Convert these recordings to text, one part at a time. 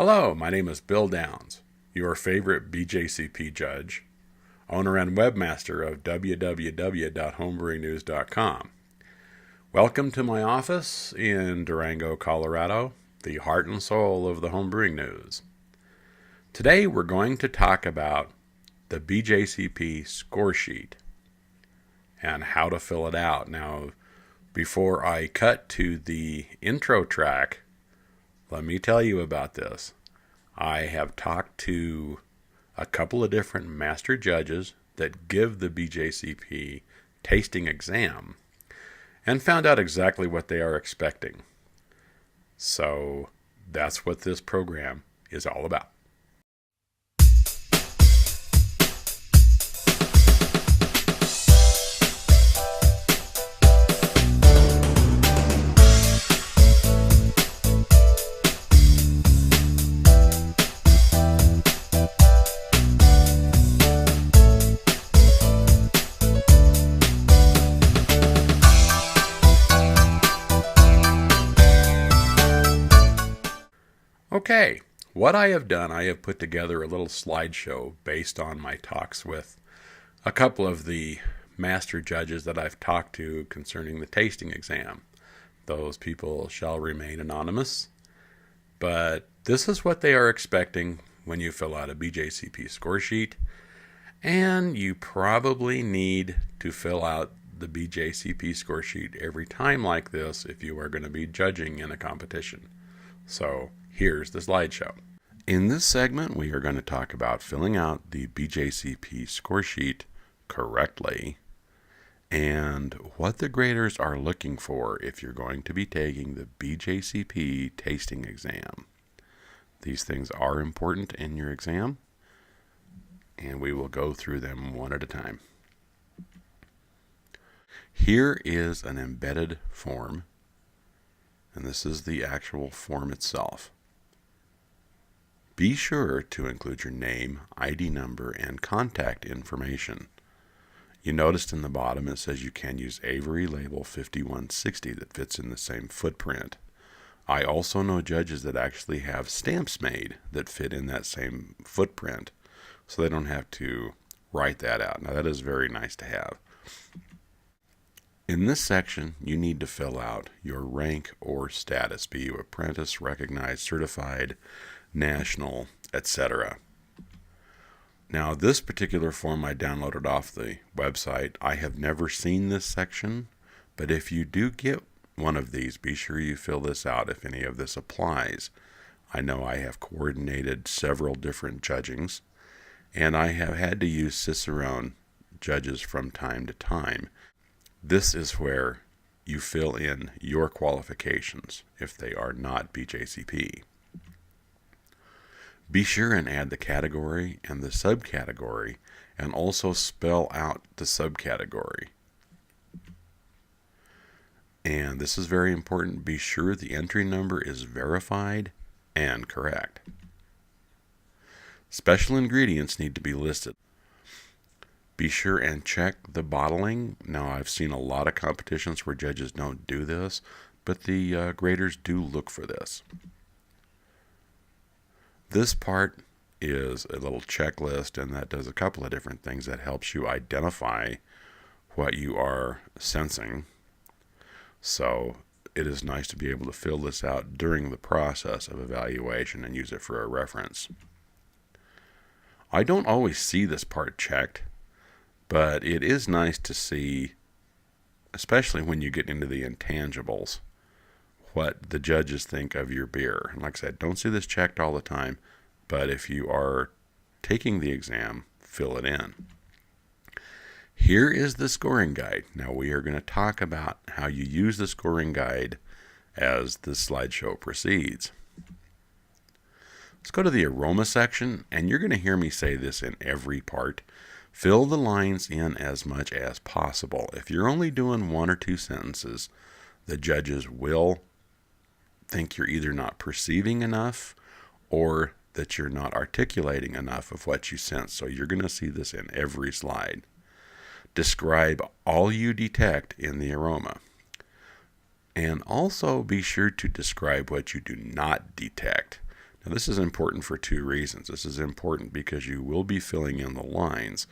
Hello, my name is Bill Downs, your favorite BJCP judge, owner and webmaster of www.homebrewnews.com. Welcome to my office in Durango, Colorado, the heart and soul of the homebrewing news. Today we're going to talk about the BJCP ScoreSheet and how to fill it out. Now, before I cut to the intro track, let me tell you about this. I have talked to a couple of different master judges that give the BJCP tasting exam and found out exactly what they are expecting. So that's what this program is all about. Okay, what I have done, I have put together a little slideshow based on my talks with a couple of the master judges that I've talked to concerning the tasting exam. Those people shall remain anonymous, but this is what they are expecting when you fill out a BJCP score sheet, and you probably need to fill out the BJCP score sheet every time like this if you are going to be judging in a competition. So here's the slideshow. In this segment, we are going to talk about filling out the BJCP score sheet correctly and what the graders are looking for if you're going to be taking the BJCP tasting exam. These things are important in your exam, and we will go through them one at a time. Here is an embedded form, and this is the actual form itself. Be sure to include your name, ID number, and contact information. You noticed in the bottom it says you can use Avery Label 5160 that fits in the same footprint. I also know judges that actually have stamps made that fit in that same footprint, so they don't have to write that out. Now that is very nice to have. In this section, you need to fill out your rank or status, be you apprentice, recognized, certified, national, etc. Now, this particular form I downloaded off the website. I have never seen this section, but if you do get one of these, be sure you fill this out if any of this applies. I know I have coordinated several different judgings, and I have had to use Cicerone judges from time to time. This is where you fill in your qualifications if they are not BJCP. Be sure and add the category and the subcategory, and also spell out the subcategory. And this is very important. Be sure the entry number is verified and correct. Special ingredients need to be listed. Be sure and check the bottling. Now, I've seen a lot of competitions where judges don't do this, but the graders do look for this. This part is a little checklist, and that does a couple of different things. That helps you identify what you are sensing. So it is nice to be able to fill this out during the process of evaluation and use it for a reference. I don't always see this part checked, but it is nice to see, especially when you get into the intangibles, what the judges think of your beer. And like I said, don't see this checked all the time, but if you are taking the exam, fill it in. Here is the scoring guide. Now we are going to talk about how you use the scoring guide as the slideshow proceeds. Let's go to the aroma section, and you're going to hear me say this in every part. Fill the lines in as much as possible. If you're only doing one or two sentences, the judges will think you're either not perceiving enough or that you're not articulating enough of what you sense. So you're going to see this in every slide. Describe all you detect in the aroma. And also be sure to describe what you do not detect. Now, this is important for two reasons. This is important because you will be filling in the lines,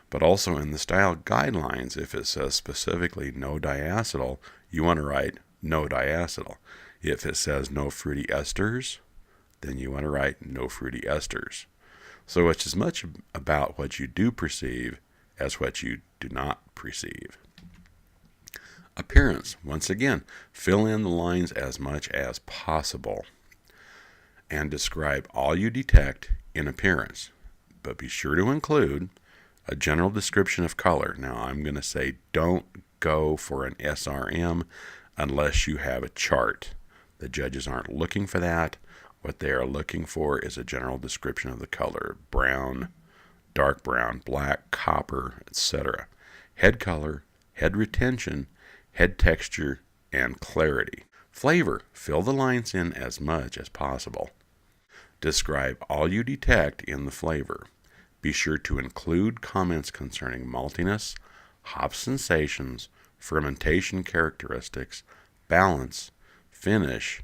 but also in the style guidelines, if it says specifically no diacetyl, you want to write no diacetyl. If it says no fruity esters, then you want to write no fruity esters. So it's as much about what you do perceive as what you do not perceive. Appearance. Once again, fill in the lines as much as possible and describe all you detect in appearance, but be sure to include a general description of color. Now, I'm going to say don't go for an SRM unless you have a chart. The judges aren't looking for that. What they are looking for is a general description of the color: brown, dark brown, black, copper, etc. Head color, head retention, head texture, and clarity. Flavor. Fill the lines in as much as possible. Describe all you detect in the flavor. Be sure to include comments concerning maltiness, hop sensations, fermentation characteristics, balance, finish,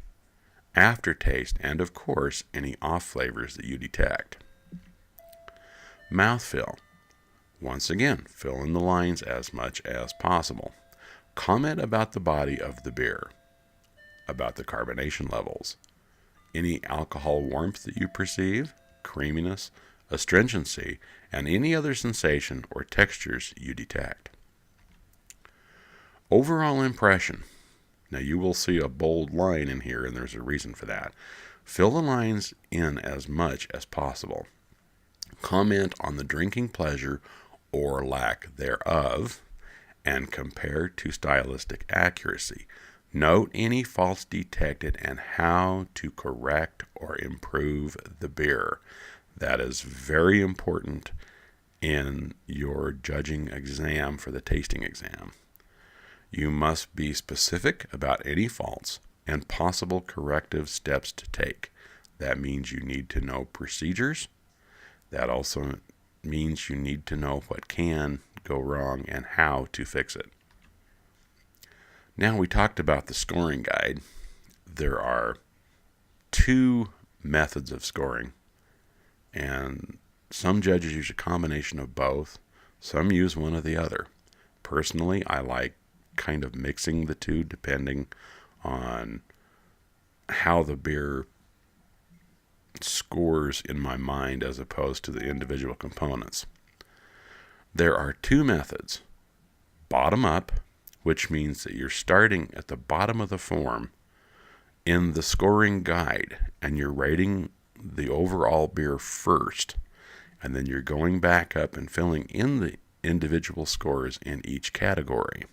aftertaste, and of course, any off flavors that you detect. Mouthfeel. Once again, fill in the lines as much as possible. Comment about the body of the beer, about the carbonation levels, any alcohol warmth that you perceive, creaminess, astringency, and any other sensation or textures you detect. Overall impression. Now you will see a bold line in here, and there's a reason for that. Fill the lines in as much as possible. Comment on the drinking pleasure or lack thereof, and compare to stylistic accuracy. Note any faults detected and how to correct or improve the beer. That is very important in your judging exam for the tasting exam. You must be specific about any faults and possible corrective steps to take. That means you need to know procedures. That also means you need to know what can go wrong and how to fix it. Now, we talked about the scoring guide. There are two methods of scoring, and some judges use a combination of both. Some use one or the other. Personally, I like kind of mixing the two depending on how the beer scores in my mind as opposed to the individual components. There are two methods. Bottom up, which means that you're starting at the bottom of the form in the scoring guide and you're rating the overall beer first, and then you're going back up and filling in the individual scores in each category.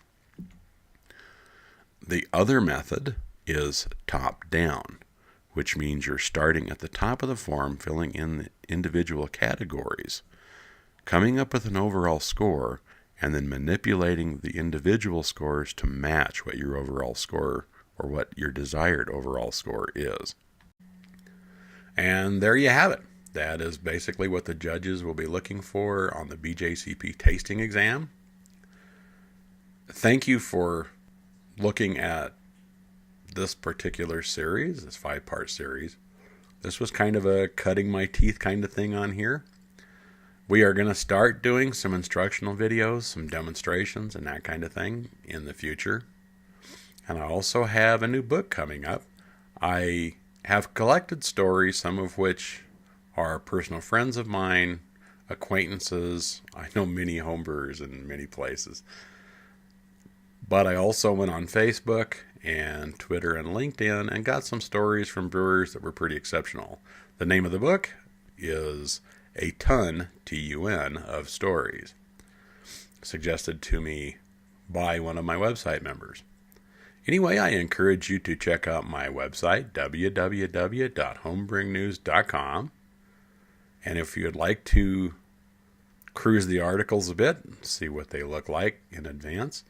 The other method is top down, which means you're starting at the top of the form, filling in the individual categories, coming up with an overall score, and then manipulating the individual scores to match what your overall score or what your desired overall score is. And there you have it. That is basically what the judges will be looking for on the BJCP tasting exam. Thank you for looking at this particular series, this 5-part series. This was kind of a cutting my teeth kind of thing on here. We are going to start doing some instructional videos, some demonstrations, and that kind of thing in the future. And I also have a new book coming up. I have collected stories, some of which are personal friends of mine, acquaintances. I know many homebrewers in many places. But I also went on Facebook and Twitter and LinkedIn and got some stories from brewers that were pretty exceptional. The name of the book is A Ton, T-U-N, of Stories, suggested to me by one of my website members. Anyway, I encourage you to check out my website, www.homebrewnews.com. And if you'd like to cruise the articles a bit, see what they look like in advance,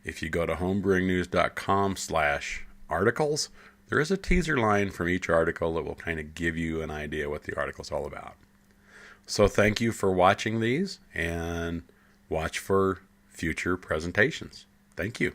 if you go to homebrewnews.com/articles, there is a teaser line from each article that will kind of give you an idea what the article's all about. So thank you for watching these, and watch for future presentations. Thank you.